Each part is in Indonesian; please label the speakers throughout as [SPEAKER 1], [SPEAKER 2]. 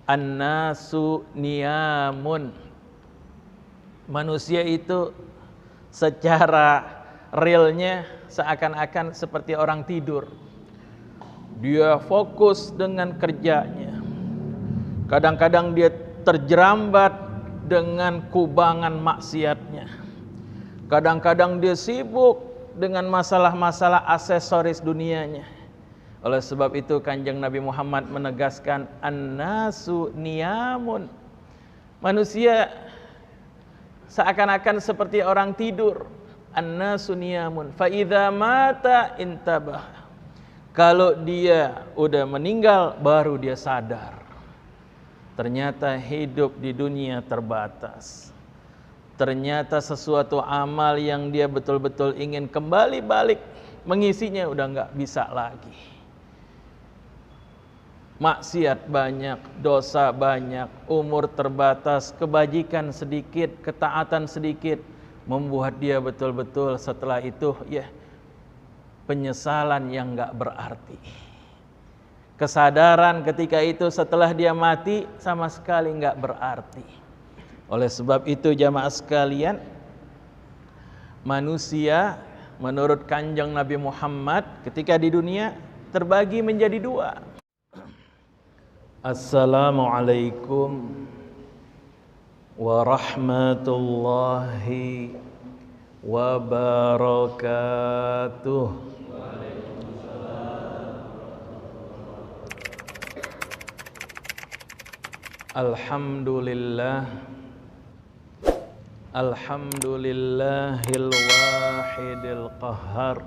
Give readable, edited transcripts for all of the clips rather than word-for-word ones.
[SPEAKER 1] An-nasu niyamun. Manusia itu secara realnya seakan-akan seperti orang tidur. Dia fokus dengan kerjanya. Kadang-kadang dia terjerambat dengan kubangan maksiatnya. Kadang-kadang dia sibuk dengan masalah-masalah aksesoris dunianya. Oleh sebab itu Kanjeng Nabi Muhammad menegaskan an-nasu niyamun. Manusia seakan-akan seperti orang tidur. An-nasu niyamun. Fa idza mata intabah. Kalau dia udah meninggal baru dia sadar. Ternyata hidup di dunia terbatas. Ternyata sesuatu amal yang dia betul-betul ingin kembali balik mengisinya udah nggak bisa lagi. Maksiat banyak, dosa banyak, umur terbatas, kebajikan sedikit, ketaatan sedikit, membuat dia betul-betul setelah itu penyesalan yang nggak berarti. Kesadaran ketika itu setelah dia mati sama sekali nggak berarti. Oleh sebab itu jamaah sekalian, manusia menurut Kanjeng Nabi Muhammad ketika di dunia terbagi menjadi dua. Assalamualaikum warahmatullahi wabarakatuh. Alhamdulillahil wahidil qahhar,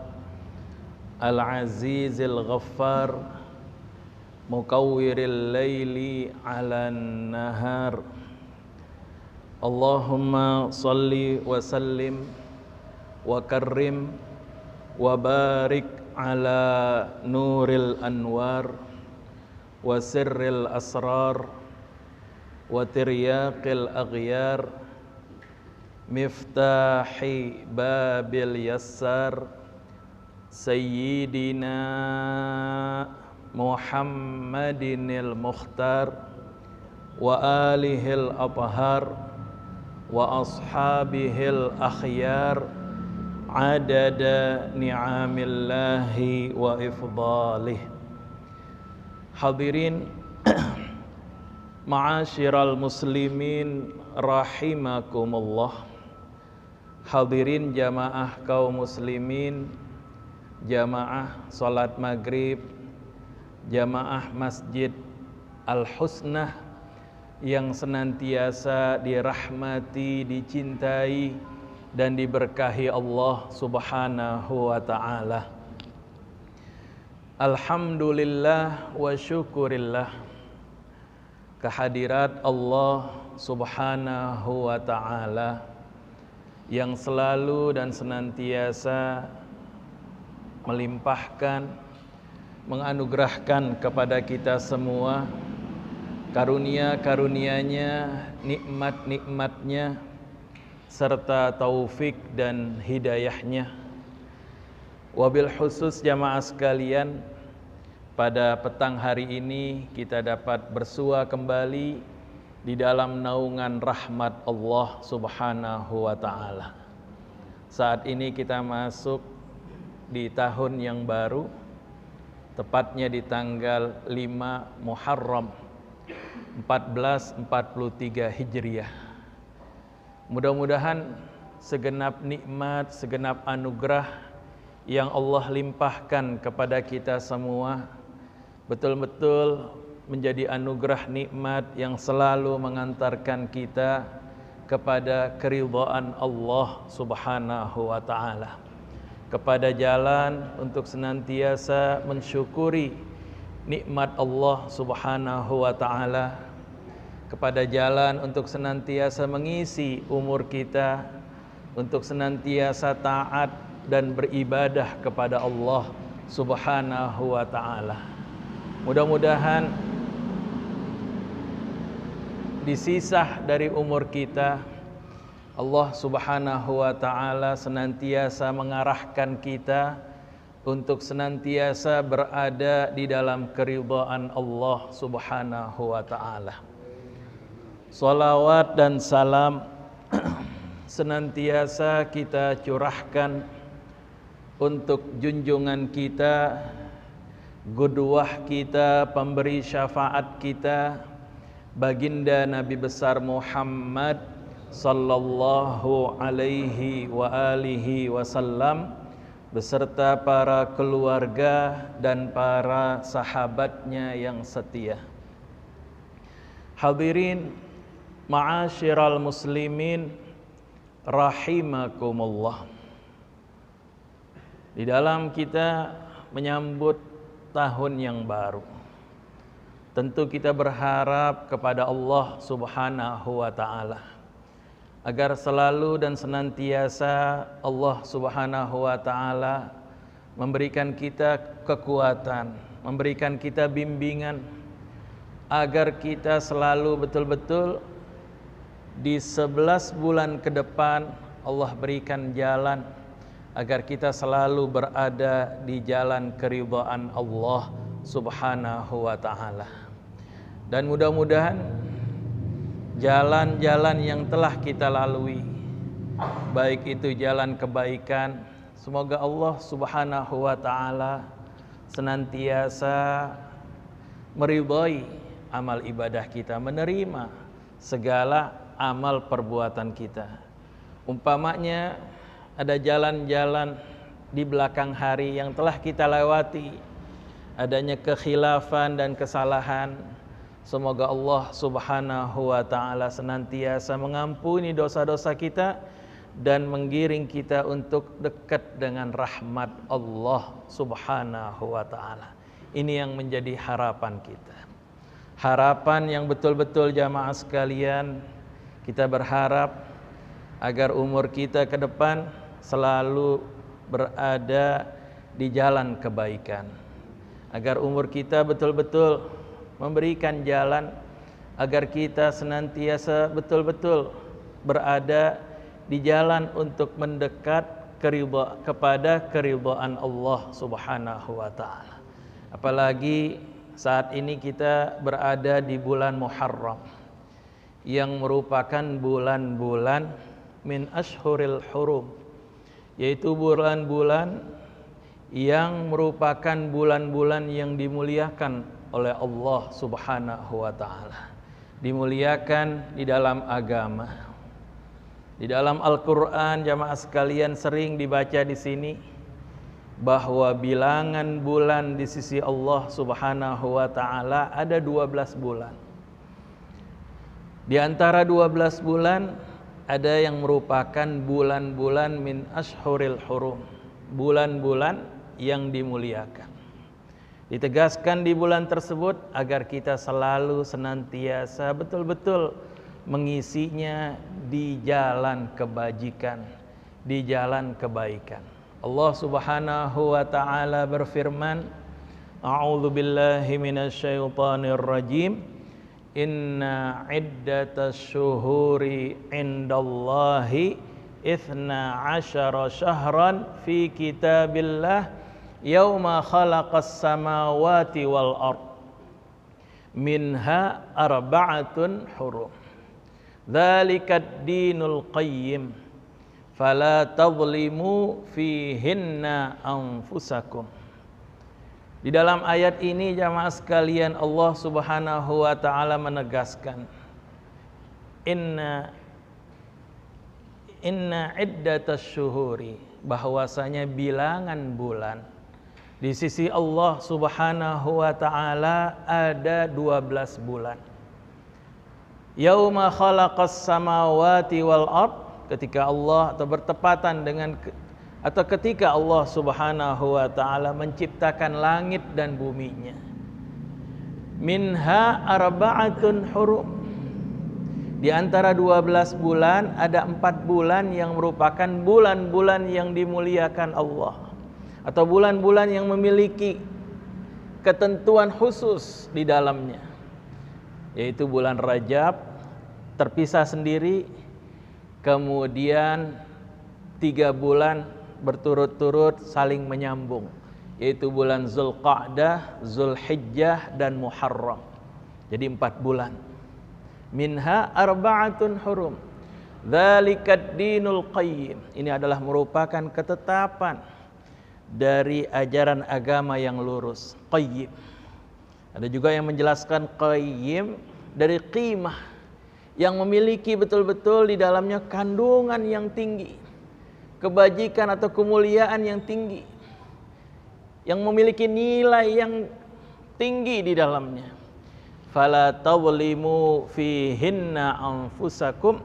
[SPEAKER 1] al-azizil ghaffar, mukawwiril laili 'alan nahar. Allahumma salli wa sallim wa karrim wa barik ala nuril anwar wa sirril asrar wa tiryaqil aghyar miftahi babil yassar sayyidina Muhammadinil mukhtar wa alihil athhar wa ashabihil akhyar adada ni'amillahi wa ifdalih. Hadirin ma'asyiral muslimin rahimakumullah. Hadirin jamaah kaum muslimin, jamaah salat maghrib, jamaah Masjid Al-Husnah yang senantiasa dirahmati, dicintai dan diberkahi Allah Subhanahu wa taala. Alhamdulillah wa syukurillah. Kehadirat Allah Subhanahu wa taala yang selalu dan senantiasa melimpahkan, menganugerahkan kepada kita semua karunia-karunia-Nya, nikmat-nikmat-Nya serta taufik dan hidayah-Nya. Wabil khusus jamaah sekalian, pada petang hari ini kita dapat bersua kembali di dalam naungan rahmat Allah Subhanahu wa taala. Saat ini kita masuk di tahun yang baru, tepatnya di tanggal 5 Muharram 1443 Hijriah. Mudah-mudahan segenap nikmat, segenap anugerah yang Allah limpahkan kepada kita semua betul-betul menjadi anugerah nikmat yang selalu mengantarkan kita kepada keridhaan Allah Subhanahu wa taala, kepada jalan untuk senantiasa mensyukuri nikmat Allah Subhanahu wa taala, kepada jalan untuk senantiasa mengisi umur kita untuk senantiasa taat dan beribadah kepada Allah Subhanahu wa taala. Mudah-mudahan di sisa dari umur kita Allah Subhanahu wa taala senantiasa mengarahkan kita untuk senantiasa berada di dalam keridhaan Allah Subhanahu wa taala. Salawat dan salam senantiasa kita curahkan untuk junjungan kita, qudwah kita, pemberi syafaat kita, baginda Nabi besar Muhammad sallallahu alaihi wa alihi wasallam beserta para keluarga dan para sahabatnya yang setia. Hadirin ma'asyiral muslimin rahimakumullah. Di dalam kita menyambut tahun yang baru, tentu kita berharap kepada Allah Subhanahu wa taala agar selalu dan senantiasa Allah Subhanahu wa taala memberikan kita kekuatan, memberikan kita bimbingan agar kita selalu betul-betul di 11 bulan ke depan Allah berikan jalan agar kita selalu berada di jalan keridhaan Allah Subhanahu wa taala. Dan mudah-mudahan jalan-jalan yang telah kita lalui, baik itu jalan kebaikan, semoga Allah Subhanahu wa taala senantiasa meridhai amal ibadah kita, menerima segala amal perbuatan kita. Umpamanya ada jalan-jalan di belakang hari yang telah kita lewati, adanya kekhilafan dan kesalahan, semoga Allah Subhanahu wa taala senantiasa mengampuni dosa-dosa kita dan menggiring kita untuk dekat dengan rahmat Allah Subhanahu wa taala. Ini yang menjadi harapan kita. Harapan yang betul-betul jamaah sekalian, kita berharap agar umur kita ke depan selalu berada di jalan kebaikan. Agar umur kita betul-betul memberikan jalan agar kita senantiasa betul-betul berada di jalan untuk mendekat kepada keridhaan Allah Subhanahu wa taala. Apalagi saat ini kita berada di bulan Muharram yang merupakan bulan-bulan min ashhuril hurum, yaitu bulan-bulan yang merupakan bulan-bulan yang dimuliakan oleh Allah Subhanahu wa taala. Dimuliakan di dalam agama. Di dalam Al-Qur'an jamaah sekalian sering dibaca di sini bahwa bilangan bulan di sisi Allah Subhanahu wa taala ada 12 bulan. Di antara 12 bulan ada yang merupakan bulan-bulan min ashhuril hurum, bulan-bulan yang dimuliakan. Ditegaskan di bulan tersebut agar kita selalu senantiasa betul-betul mengisinya di jalan kebajikan, di jalan kebaikan. Allah Subhanahu wa taala berfirman, A'udzu billahi minasyaitonir rajim. Inna iddatas syuhuri indallahi 12 syahran fi kitabillah yauma khalaqas samawati wal ard minha arba'atun hurum dzalikad dinul qayyim fala tadhlimu fihinna anfusakum. Di dalam ayat ini jamaah sekalian Allah Subhanahu wa taala menegaskan inna iddatas syuhuri, bahwasanya bilangan bulan di sisi Allah Subhanahu wa taala ada 12 bulan. Yauma khalaqas samawati wal ard, ketika Allah atau bertepatan dengan atau ketika Allah Subhanahu wa taala menciptakan langit dan buminya. Minha arba'atun hurum. Di antara 12 bulan ada 4 bulan yang merupakan bulan-bulan yang dimuliakan Allah, atau bulan-bulan yang memiliki ketentuan khusus di dalamnya, yaitu bulan Rajab terpisah sendiri, kemudian 3 bulan berturut-turut saling menyambung, yaitu bulan Zulqa'dah, Zulhijjah dan Muharram. Jadi 4 bulan. Minha arba'atun hurum. Dzalikad dinul qayyim. Ini adalah merupakan ketetapan dari ajaran agama yang lurus, qayyim. Ada juga yang menjelaskan qayyim dari qimah, yang memiliki betul-betul di dalamnya kandungan yang tinggi, kebajikan atau kemuliaan yang tinggi, yang memiliki nilai yang tinggi di dalamnya. Fala tawlimu fihinna anfusakum,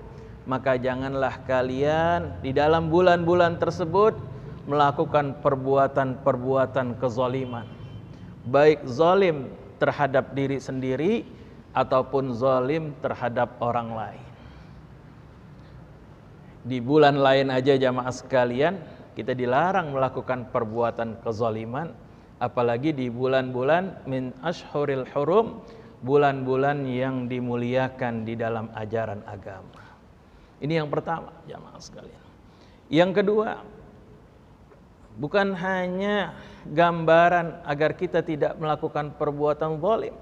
[SPEAKER 1] maka janganlah kalian di dalam bulan-bulan tersebut melakukan perbuatan-perbuatan kezaliman, baik zalim terhadap diri sendiri ataupun zalim terhadap orang lain. Di bulan lain aja jamaah sekalian, kita dilarang melakukan perbuatan kezaliman, apalagi di bulan-bulan min ashhuril hurum, bulan-bulan yang dimuliakan di dalam ajaran agama. Ini yang pertama jamaah sekalian. Yang kedua, bukan hanya gambaran agar kita tidak melakukan perbuatan zalim.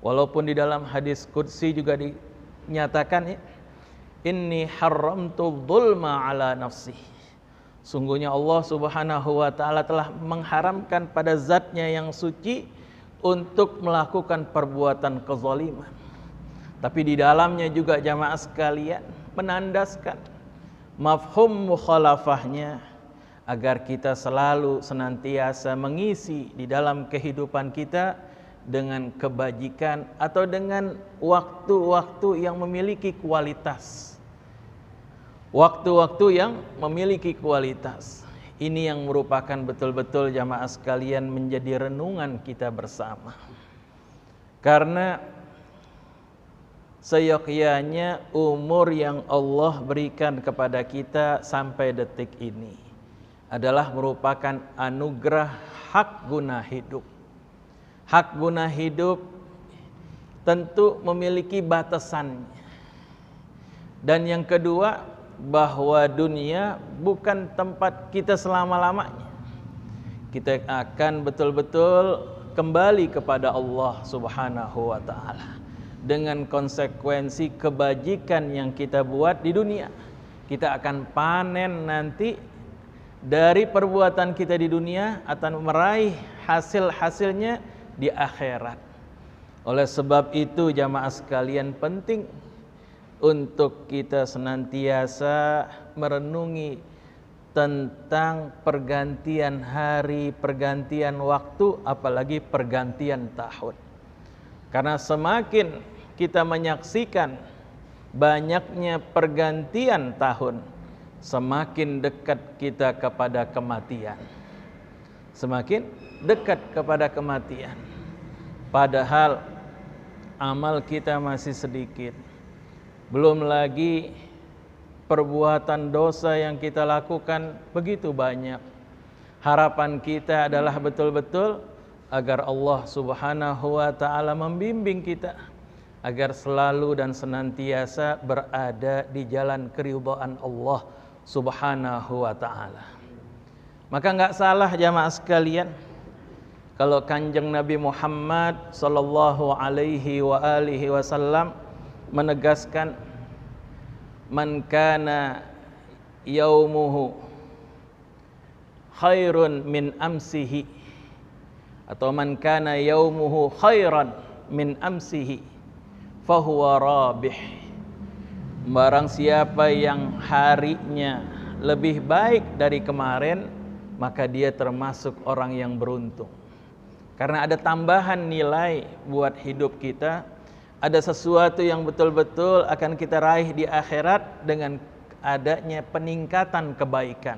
[SPEAKER 1] Walaupun di dalam hadis qudsi juga dinyatakan, inni haramtu dzulma ala nafsi. Sungguhnya Allah Subhanahu wa ta'ala telah mengharamkan pada zatnya yang suci untuk melakukan perbuatan kezaliman. Tapi di dalamnya juga jamaah sekalian menandaskan mafhum mukhalafahnya, agar kita selalu senantiasa mengisi di dalam kehidupan kita dengan kebajikan atau dengan waktu-waktu yang memiliki kualitas. Waktu-waktu yang memiliki kualitas. Ini yang merupakan betul-betul jamaah sekalian menjadi renungan kita bersama. Karena seyogyanya umur yang Allah berikan kepada kita sampai detik ini adalah merupakan anugerah hak guna hidup. Hak guna hidup tentu memiliki batasannya. Dan yang kedua, bahwa dunia bukan tempat kita selama-lamanya. Kita akan betul-betul kembali kepada Allah Subhanahu wa ta'ala dengan konsekuensi kebajikan yang kita buat di dunia. Kita akan panen nanti dari perbuatan kita di dunia, akan meraih hasil-hasilnya di akhirat. Oleh sebab itu jamaah sekalian, penting untuk kita senantiasa merenungi tentang pergantian hari, pergantian waktu, apalagi pergantian tahun. Karena semakin kita menyaksikan banyaknya pergantian tahun, semakin dekat kita kepada kematian. Semakin dekat kepada kematian. Padahal amal kita masih sedikit. Belum lagi perbuatan dosa yang kita lakukan begitu banyak. Harapan kita adalah betul-betul agar Allah Subhanahu wa ta'ala membimbing kita agar selalu dan senantiasa berada di jalan keridhaan Allah Subhanahu wa ta'ala. Maka enggak salah jamaah sekalian kalau Kanjeng Nabi Muhammad sallallahu alaihi wa alihi wasallam menegaskan, man kana yaumuhu khairun min amsihi, atau man kana yaumuhu khairan min amsihi fahuwa rabih. Barang siapa yang harinya lebih baik dari kemarin, maka dia termasuk orang yang beruntung. Karena ada tambahan nilai buat hidup kita, ada sesuatu yang betul-betul akan kita raih di akhirat dengan adanya peningkatan kebaikan.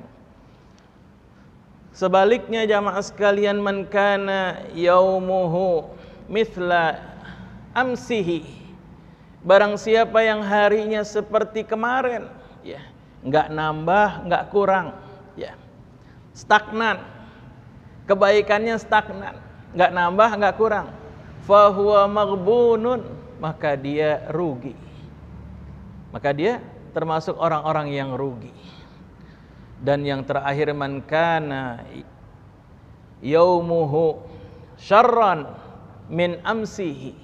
[SPEAKER 1] Sebaliknya jamaah sekalian, man kana yaumuhu mithla amsihi, barang siapa yang harinya seperti kemarin, ya, enggak nambah, enggak kurang, ya, stagnan, kebaikannya stagnan, enggak nambah, enggak kurang, fahuwa maghbunun, maka dia rugi. Maka dia termasuk orang-orang yang rugi. Dan yang terakhir, man kana yaumuhu syarran min amsihi.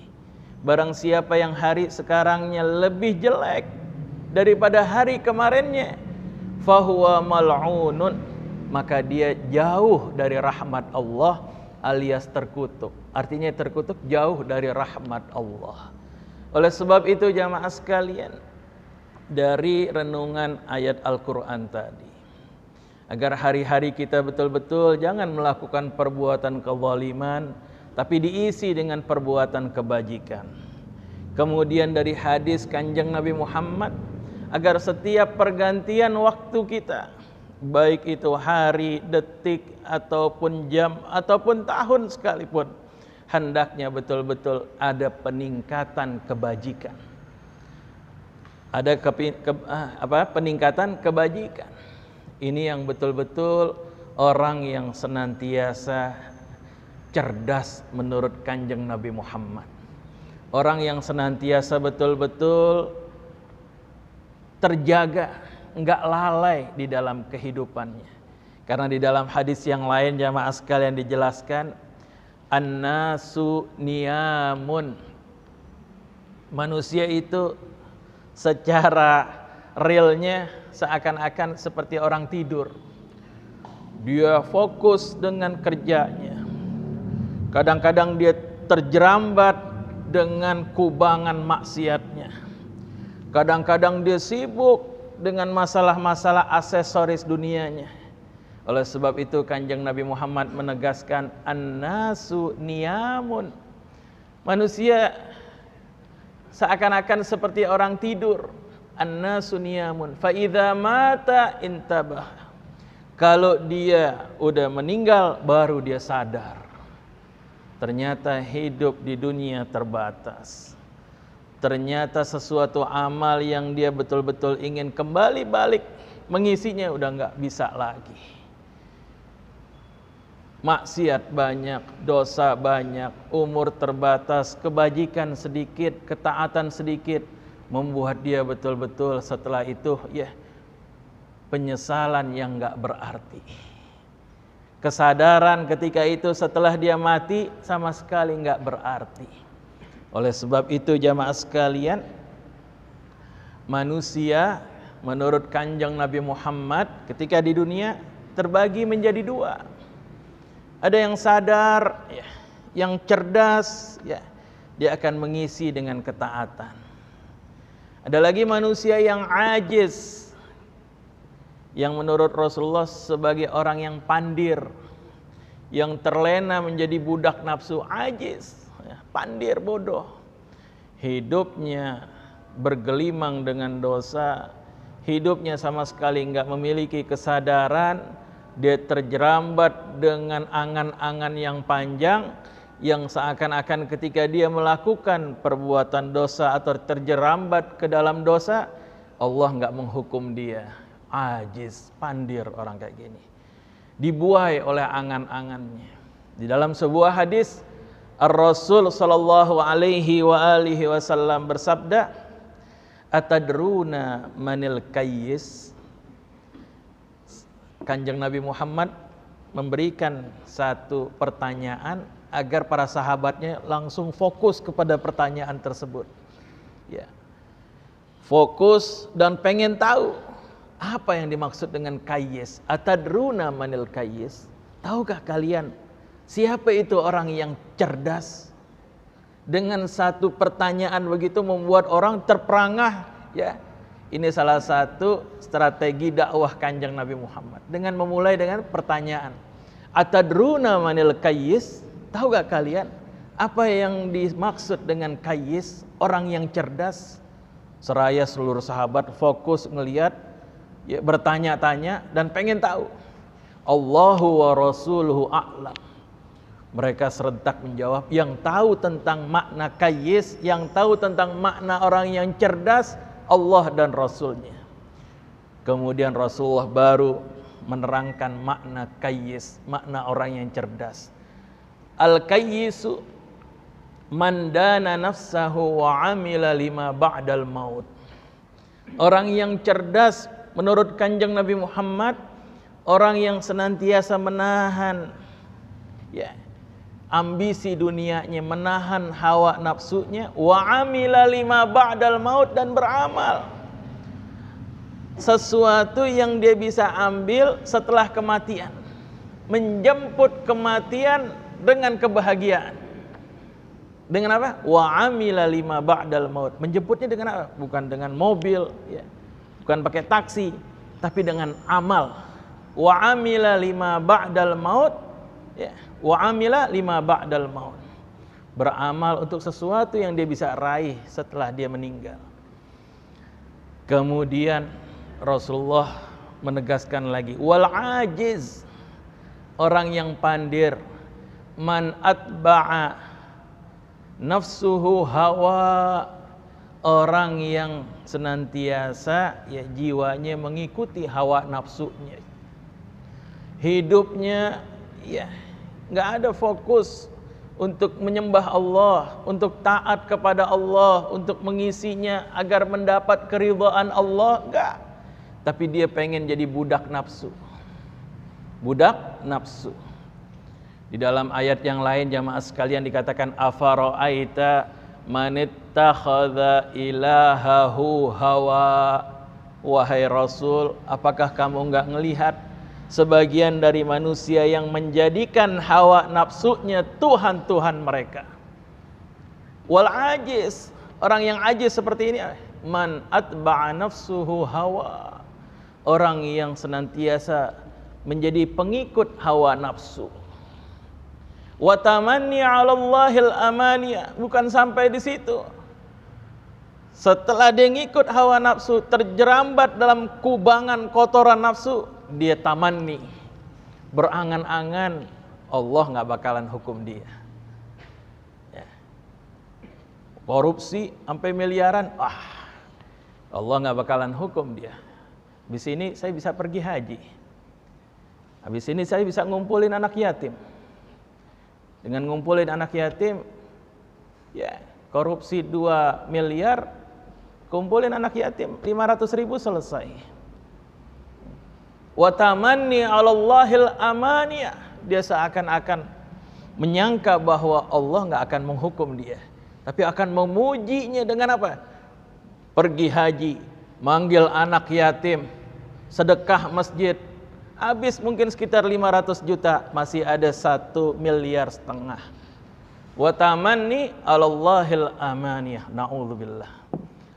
[SPEAKER 1] Barang siapa yang hari sekarangnya lebih jelek daripada hari kemarinnya, fahuwa mal'unun, maka dia jauh dari rahmat Allah alias terkutuk. Artinya terkutuk, jauh dari rahmat Allah. Oleh sebab itu jamaah sekalian, dari renungan ayat Al-Quran tadi, agar hari-hari kita betul-betul jangan melakukan perbuatan kezaliman, tapi diisi dengan perbuatan kebajikan. Kemudian dari hadis Kanjeng Nabi Muhammad, agar setiap pergantian waktu kita, baik itu hari, detik, ataupun jam, ataupun tahun sekalipun, hendaknya betul-betul ada peningkatan kebajikan. Ada peningkatan kebajikan. Ini yang betul-betul orang yang senantiasa cerdas menurut Kanjeng Nabi Muhammad. Orang yang senantiasa betul-betul terjaga, enggak lalai di dalam kehidupannya. Karena di dalam hadis yang lain jamaah sekalian dijelaskan, an-nasu niyamun. Manusia itu secara realnya seakan-akan seperti orang tidur. Dia fokus dengan kerjanya. Kadang-kadang dia terjerambat dengan kubangan maksiatnya. Kadang-kadang dia sibuk dengan masalah-masalah aksesoris dunianya. Oleh sebab itu Kanjeng Nabi Muhammad menegaskan, an-nasu niyamun. Manusia seakan-akan seperti orang tidur. An-nasu niyamun fa idza mata intabah. Kalau dia udah meninggal baru dia sadar. Ternyata hidup di dunia terbatas. Ternyata sesuatu amal yang dia betul-betul ingin kembali balik mengisinya udah nggak bisa lagi. Maksiat banyak, dosa banyak, umur terbatas, kebajikan sedikit, ketaatan sedikit, membuat dia betul-betul setelah itu ya penyesalan yang nggak berarti. Kesadaran ketika itu setelah dia mati sama sekali nggak berarti. Oleh sebab itu jamaah sekalian, manusia menurut Kanjeng Nabi Muhammad ketika di dunia terbagi menjadi dua. Ada yang sadar, ya, yang cerdas, ya, dia akan mengisi dengan ketaatan. Ada lagi manusia yang ajiz, yang menurut Rasulullah sebagai orang yang pandir, yang terlena menjadi budak nafsu, ajiz, ya, pandir, bodoh. Hidupnya bergelimang dengan dosa, hidupnya sama sekali enggak memiliki kesadaran. Dia terjerambat dengan angan-angan yang panjang, yang seakan-akan ketika dia melakukan perbuatan dosa atau terjerambat ke dalam dosa, Allah enggak menghukum dia. Ajiz, pandir orang kayak gini, dibuai oleh angan-angannya. Di dalam sebuah hadis, Ar-Rasul sallallahu alaihi wasallam bersabda, atadruna manil kayyis. Kanjeng Nabi Muhammad memberikan satu pertanyaan agar para sahabatnya langsung fokus kepada pertanyaan tersebut. Ya. Fokus dan pengen tahu apa yang dimaksud dengan kayyis. Atadruna manil kayyis? Tahukah kalian siapa itu orang yang cerdas? Dengan satu pertanyaan begitu membuat orang terperangah, ya. Ini salah satu strategi dakwah Kanjeng Nabi Muhammad. Dengan memulai dengan pertanyaan. Atadruna manil kayyis? Tahu gak kalian apa yang dimaksud dengan kayyis? Orang yang cerdas. Seraya seluruh sahabat fokus ngelihat, ya, bertanya-tanya dan pengen tahu. Allahu wa rasuluhu a'lam. Mereka serentak menjawab, yang tahu tentang makna kayyis, yang tahu tentang makna orang yang cerdas, Allah dan Rasulnya. Kemudian Rasulullah baru menerangkan makna kayyis, makna orang yang cerdas. Al-kayyisu man dana nafsahu wa amila lima ba'dal maut. Orang yang cerdas menurut Kanjeng Nabi Muhammad, orang yang senantiasa menahan ya, ambisi dunianya, menahan hawa nafsunya, wa amila lima ba'dal maut, dan beramal sesuatu yang dia bisa ambil setelah kematian, menjemput kematian dengan kebahagiaan. Dengan apa? Wa amila lima ba'dal maut. Menjemputnya dengan apa? Bukan dengan mobil, ya, bukan pakai taksi, tapi dengan amal. Wa amila lima ba'dal maut, ya, wa amila lima ba'dal maut. Beramal untuk sesuatu yang dia bisa raih setelah dia meninggal. Kemudian Rasulullah menegaskan lagi, wal ajiz, orang yang pandir, man atba'a nafsuhu hawa, orang yang senantiasa, ya, jiwanya mengikuti hawa nafsunya. Hidupnya, ya, nggak ada fokus untuk menyembah Allah, untuk taat kepada Allah, untuk mengisinya agar mendapat keridhaan Allah, enggak. Tapi dia pengen jadi budak nafsu. Budak nafsu. Di dalam ayat yang lain jamaah sekalian dikatakan, afara'aita manittakhadha ilahahu hawa. Wahai Rasul, apakah kamu enggak ngelihat sebagian dari manusia yang menjadikan hawa nafsunya Tuhan-Tuhan mereka? Wal ajiz, orang yang ajiz seperti ini, man atba'a nafsuhu hawa, orang yang senantiasa menjadi pengikut hawa nafsu. Wa tamanni 'ala Allahil amaniya, bukan sampai di situ. Setelah dia ngikut hawa nafsu, terjerambat dalam kubangan kotoran nafsu, dia tamanni, berangan-angan Allah nggak bakalan hukum dia. Ya. Korupsi sampai miliaran, Allah nggak bakalan hukum dia. Habis ini saya bisa pergi haji. Habis ini saya bisa ngumpulin anak yatim. Dengan ngumpulin anak yatim, ya, korupsi 2 miliar, kumpulin anak yatim 500.000 selesai. Wa tamanni 'ala Allahil amaniyah, dia seakan-akan menyangka bahwa Allah nggak akan menghukum dia, tapi akan memujinya dengan apa? Pergi haji, manggil anak yatim, sedekah masjid, habis mungkin sekitar 500 juta, masih ada 1,5 miliar. Wa tamanni 'ala Allahil amaniyah, na'udzubillah.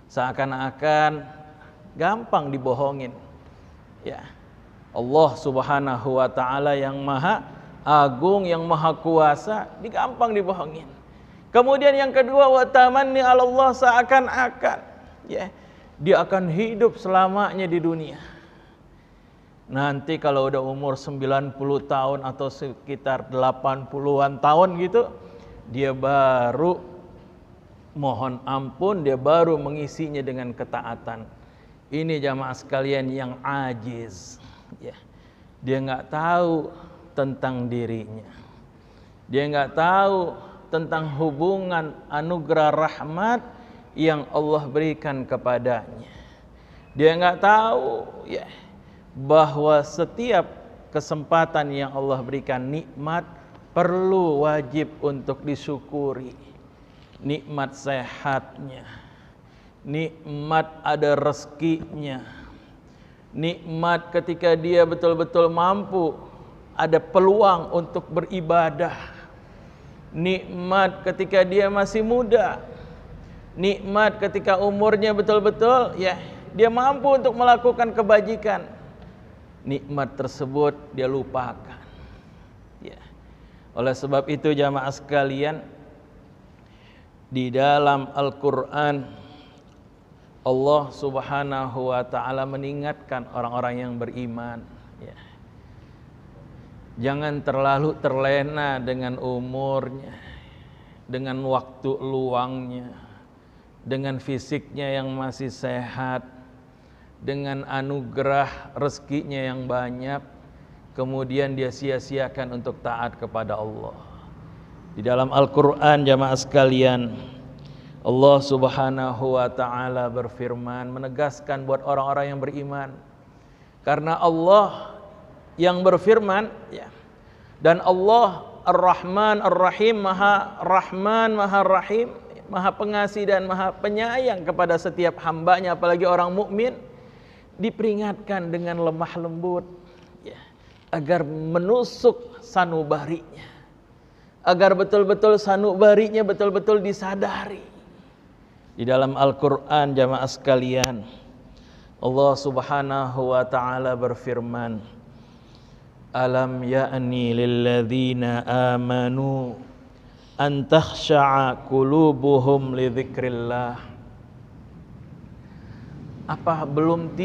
[SPEAKER 1] Seakan-akan gampang dibohongin. Ya. Allah Subhanahu wa taala yang Maha Agung, yang Maha Kuasa, gampang dibohongin. Kemudian yang kedua, wa tamanni 'ala Allah, seakan-akan, ya, dia akan hidup selamanya di dunia. Nanti kalau udah umur 90 tahun atau sekitar 80-an tahun gitu, dia baru mohon ampun, dia baru mengisinya dengan ketaatan. Ini jamaah sekalian yang ajiz, ya. Dia nggak tahu tentang dirinya, dia nggak tahu tentang hubungan anugerah rahmat yang Allah berikan kepadanya. Dia nggak tahu, ya, bahwa setiap kesempatan yang Allah berikan, nikmat, perlu wajib untuk disyukuri. Nikmat sehatnya, nikmat ada rezekinya, nikmat ketika dia betul-betul mampu, ada peluang untuk beribadah, nikmat ketika dia masih muda, nikmat ketika umurnya betul-betul, ya, dia mampu untuk melakukan kebajikan. Nikmat tersebut dia lupakan, ya. Oleh sebab itu jamaah sekalian, di dalam Al-Quran Allah Subhanahu wa ta'ala mengingatkan orang-orang yang beriman, ya. Jangan terlalu terlena dengan umurnya, dengan waktu luangnya, dengan fisiknya yang masih sehat, dengan anugerah rezekinya yang banyak, kemudian dia sia-siakan untuk taat kepada Allah. Di dalam Al-Quran jamaah sekalian, Allah Subhanahu wa ta'ala berfirman, menegaskan buat orang-orang yang beriman. Karena Allah yang berfirman, ya, dan Allah Ar-Rahman Ar-Rahim, Maha Rahman, Maha Rahim, Maha Pengasih dan Maha Penyayang kepada setiap hambanya, apalagi orang mukmin, diperingatkan dengan lemah lembut, ya, agar menusuk sanubarinya, agar betul-betul sanubarinya betul-betul disadari. Di dalam Al-Quran, jamaah sekalian, Allah Subhanahu wa ta'ala berfirman, Alam ya'ni lilladzina amanu an takhsha'a qulubuhum li dzikrillah. Apa belum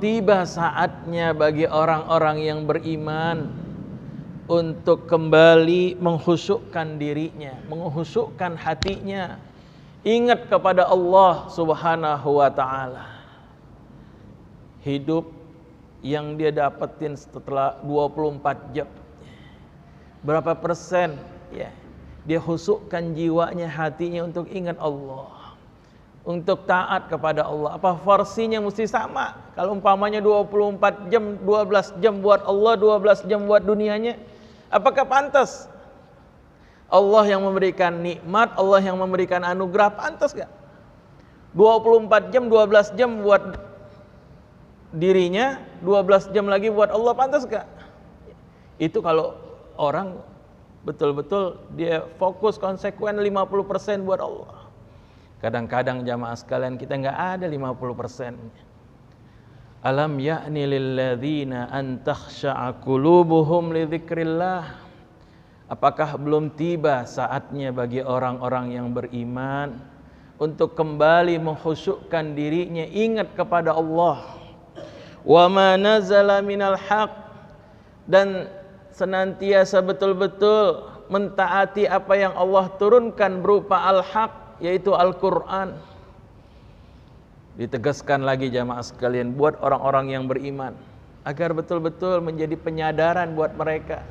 [SPEAKER 1] tiba saatnya bagi orang-orang yang beriman untuk kembali mengkhusyukkan dirinya, mengkhusyukkan hatinya, ingat kepada Allah Subhanahu wa ta'ala. Hidup yang dia dapetin setelah 24 jam, berapa persen ya dia khusyukkan jiwanya, hatinya untuk ingat Allah, untuk taat kepada Allah? Apa porsinya mesti sama? Kalau umpamanya 24 jam, 12 jam buat Allah, 12 jam buat dunianya, apakah pantas? Allah yang memberikan nikmat, Allah yang memberikan anugerah, pantas gak? 24 jam, 12 jam buat dirinya, 12 jam lagi buat Allah, pantas gak? Itu kalau orang betul-betul dia fokus konsekuen 50% buat Allah. Kadang-kadang jamaah sekalian kita nggak ada 50%. Alam ya'ni lilladzina an takhsha'a qulubuhum li dzikrillah. Apakah belum tiba saatnya bagi orang-orang yang beriman untuk kembali mengkhusyukkan dirinya, ingat kepada Allah. Wa ma nazala minal haq, dan senantiasa betul-betul mentaati apa yang Allah turunkan berupa al-haq, yaitu Al-Quran. Ditegaskan lagi jamaah sekalian buat orang-orang yang beriman, agar betul-betul menjadi penyadaran buat mereka.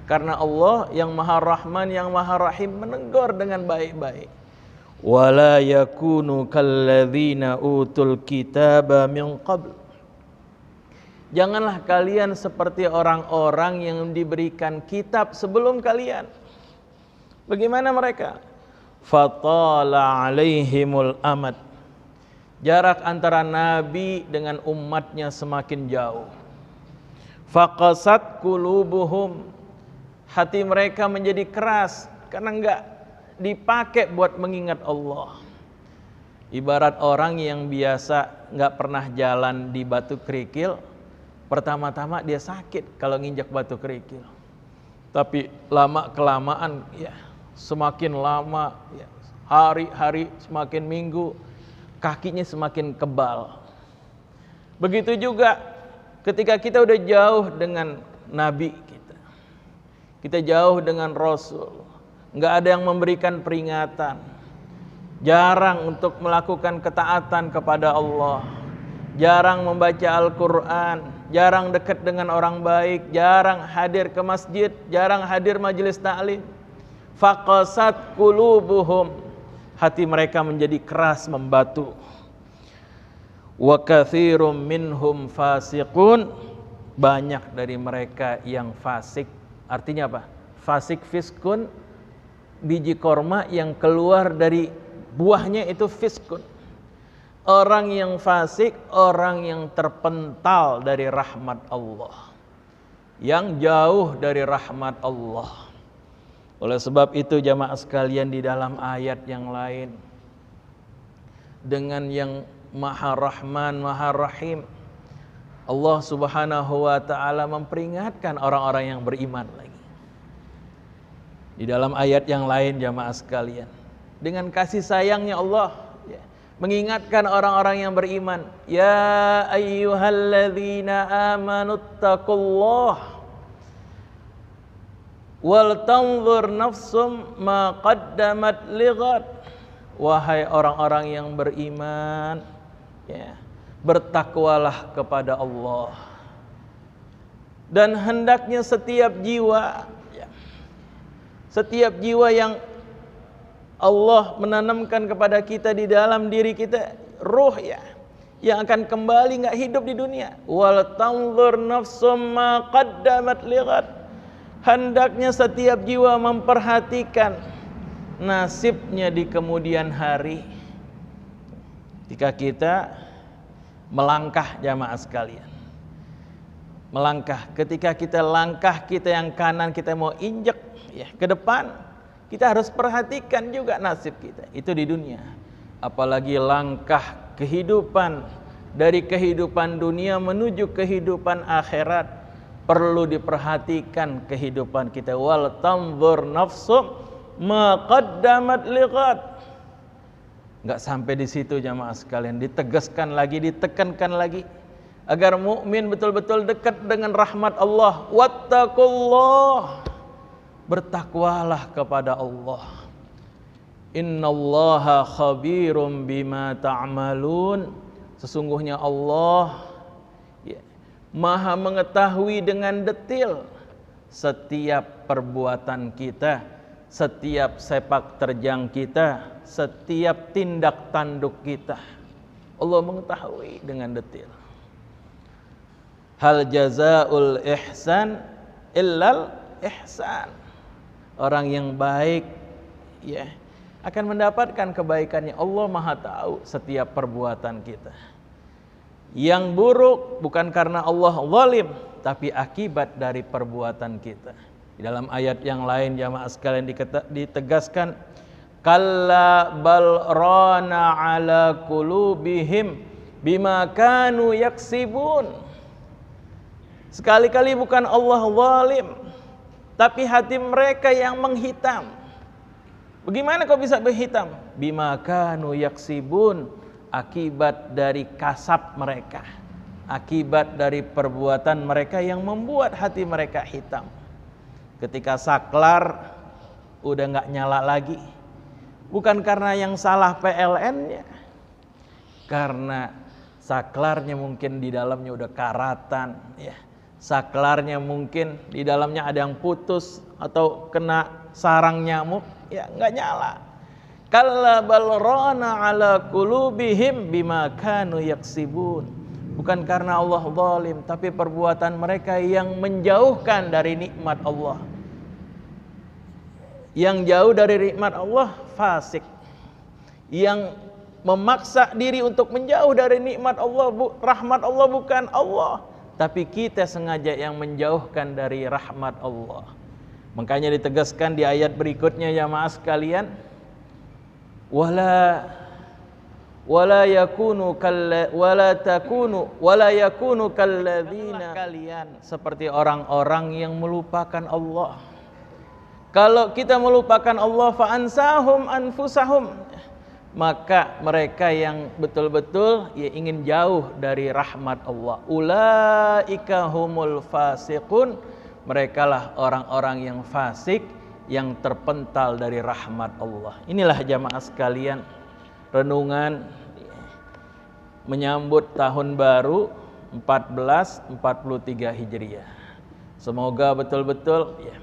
[SPEAKER 1] Karena Allah yang Maha Rahman, yang Maha Rahim menegur dengan baik-baik. Wala yakunu kalladzina utul kitaba min qabl. Janganlah kalian seperti orang-orang yang diberikan kitab sebelum kalian. Bagaimana mereka? Fatala alaihimul amad. Jarak antara Nabi dengan umatnya semakin jauh. Faqasat qulubuhum. Hati mereka menjadi keras karena enggak dipakai buat mengingat Allah. Ibarat orang yang biasa enggak pernah jalan di batu kerikil, pertama-tama dia sakit kalau nginjak batu kerikil. Tapi lama kelamaan ya, semakin lama ya, hari-hari semakin minggu, kakinya semakin kebal. Begitu juga ketika kita udah jauh dengan Nabi kita jauh dengan Rasul, nggak ada yang memberikan peringatan, jarang untuk melakukan ketaatan kepada Allah, jarang membaca Al-Quran, jarang dekat dengan orang baik, jarang hadir ke masjid, jarang hadir majelis ta'lim. Faqasat qulubuhum, hati mereka menjadi keras membatu. Wa katsirum minhum fasiqun, banyak dari mereka yang fasik. Artinya apa? Fasik, fiskun, biji korma yang keluar dari buahnya itu fiskun. Orang yang fasik, orang yang terpental dari rahmat Allah, yang jauh dari rahmat Allah. Oleh sebab itu jamaah sekalian, di dalam ayat yang lain, dengan yang Maha Rahman, Maha Rahim, Allah Subhanahu wa ta'ala memperingatkan orang-orang yang beriman lagi. Di dalam ayat yang lain jamaah sekalian, dengan kasih sayangnya Allah mengingatkan orang-orang yang beriman, ya ayyuhalladzina amanuttaqullah wal tanzur nafsum ma qaddamat lighad. Wahai orang-orang yang beriman, ya, bertakwalah kepada Allah, dan hendaknya setiap jiwa, ya, setiap jiwa yang Allah menanamkan kepada kita di dalam diri kita ruh, ya, yang akan kembali nggak hidup di dunia. Wal tanzur nafsum ma qaddamat lighad. Hendaknya setiap jiwa memperhatikan nasibnya di kemudian hari. Jika kita melangkah, jamaah sekalian, melangkah, ketika kita langkah kita yang kanan kita mau injek ya ke depan, kita harus perhatikan juga nasib kita itu di dunia. Apalagi langkah kehidupan dari kehidupan dunia menuju kehidupan akhirat, perlu diperhatikan kehidupan kita. Wal tanzur nafsum ma qaddamat lighad. Enggak sampai di situ jamaah sekalian, ditegaskan lagi, ditekankan lagi agar mukmin betul-betul dekat dengan rahmat Allah. Wattaqullah, bertakwalah kepada Allah. Innallaha khabirum bima ta'malun. Sesungguhnya Allah Maha mengetahui dengan detail setiap perbuatan kita, setiap sepak terjang kita, setiap tindak tanduk kita. Allah mengetahui dengan detail. Hal jazaul ihsan illal ihsan. Orang yang baik ya akan mendapatkan kebaikannya. Allah Maha tahu setiap perbuatan kita. Yang buruk bukan karena Allah zalim, tapi akibat dari perbuatan kita. Di dalam ayat yang lain jamaah sekalian ditegaskan, kalla bal rana ala qulubihim bima kanu yaksibun. Sekali-kali bukan Allah zalim, tapi hati mereka yang menghitam. Bagaimana kau bisa berhitam? Bima kanu yaksibun, akibat dari kasab mereka, akibat dari perbuatan mereka yang membuat hati mereka hitam. Ketika saklar udah nggak nyala lagi, bukan karena yang salah PLN-nya, karena saklarnya mungkin di dalamnya udah karatan, ya. Saklarnya mungkin di dalamnya ada yang putus atau kena sarang nyamuk, ya nggak nyala. Kalla bal rana ala qulubihim bima kanu yaksibun. Bukan karena Allah zalim, tapi perbuatan mereka yang menjauhkan dari nikmat Allah. Yang jauh dari nikmat Allah fasik. Yang memaksa diri untuk menjauh dari nikmat Allah, rahmat Allah bukan Allah, tapi kita sengaja yang menjauhkan dari rahmat Allah. Makanya ditegaskan di ayat berikutnya jamaah sekalian, wala yakunu kalladzina, kalian seperti orang-orang yang melupakan Allah. Kalau kita melupakan Allah, fa ansahum anfusahum, maka mereka yang betul-betul ya ingin jauh dari rahmat Allah. Ulaika humul fasiqun, merekalah orang-orang yang fasik, yang terpental dari rahmat Allah. Inilah jamaah sekalian, renungan menyambut tahun baru 1443 Hijriah. Semoga betul-betul ya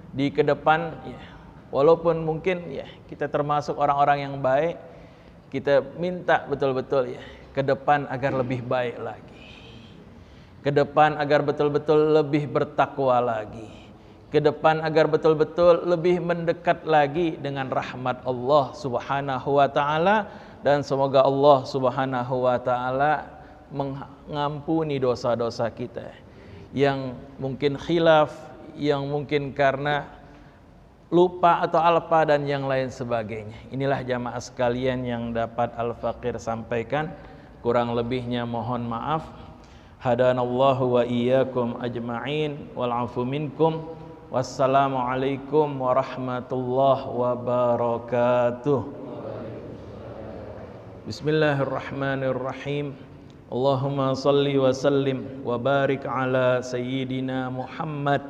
[SPEAKER 1] di ke depan ya, walaupun mungkin ya kita termasuk orang-orang yang baik, kita minta betul-betul ya ke depan agar lebih baik lagi. Ke depan agar betul-betul lebih bertakwa lagi. Ke depan agar betul-betul lebih mendekat lagi dengan rahmat Allah Subhanahu wa taala, dan semoga Allah Subhanahu wa taala mengampuni dosa-dosa kita yang mungkin khilaf, yang mungkin karena lupa atau alpa dan yang lain sebagainya. Inilah jamaah sekalian yang dapat Al-Faqir sampaikan, kurang lebihnya mohon maaf. Hadanallahu wa iyyakum ajma'in wal 'afu minkum. Wassalamualaikum warahmatullahi wabarakatuh. Bismillahirrahmanirrahim. Allahumma salli wa sallim wa barik ala sayyidina Muhammad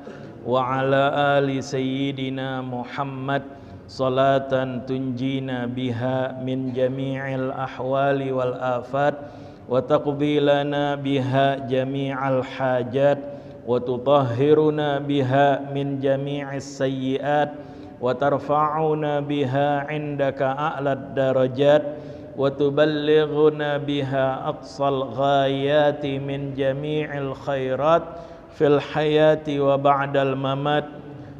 [SPEAKER 1] wa ala ali sayyidina Muhammad salatan tunjina biha min jami'il ahwali wal afat wa taqdi lana biha jami'al hajat wa tutahhiruna biha min jami'is sayyi'at wa tarfa'una biha 'indaka a'lad darajat wa tuballighuna biha aqsal ghayati min jami'il khairat fil hayati wa ba'dal mamat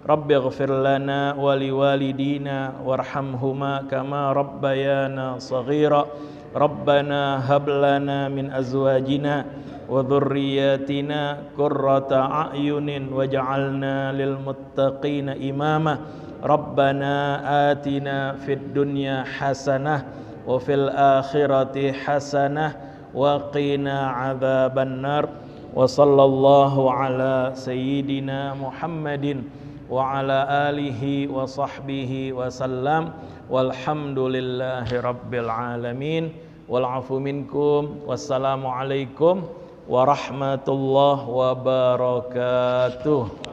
[SPEAKER 1] Rabbighfir lana wa liwalidina warhamhuma kama rabbayana shaghira. Rabbana hab lana min azwajina wa dhurriyyatina qurrata a'yunin waj'alna lil muttaqina imama. Rabbana atina fid dunya hasanah wa fil akhirati hasanah wa qina adzaban nar. Wa sallallahu ala sayyidina Muhammadin wa ala alihi wa sahbihi wa sallam. Walhamdulillahi rabbil alamin. Wal afu minkum. Wassalamu alaikum warahmatullahi wabarakatuh.